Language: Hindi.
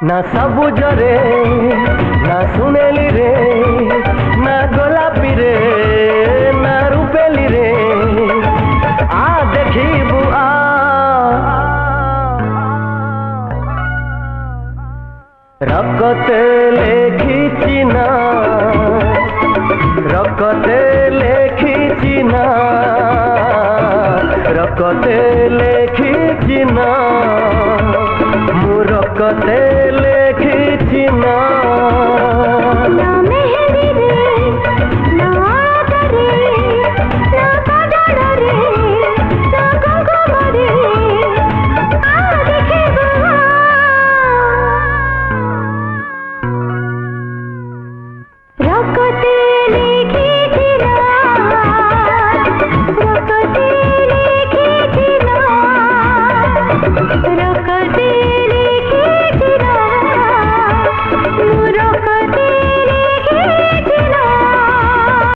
ना सबुजरे ना सुनेली रे ना गोलापी रे ना रूपेली रे आ देखिबू आ रकते लेखिची ना रकते लेखिची ना रकते लेखिची ना मु रकते लेखिची ना ना मेहंदी रे ना आदर रे ना काजल रे ना कुंकुम रे आ देखिबू रकते लेखिची ना रकते लेखिची ना रकते लेखिची ना मु रकते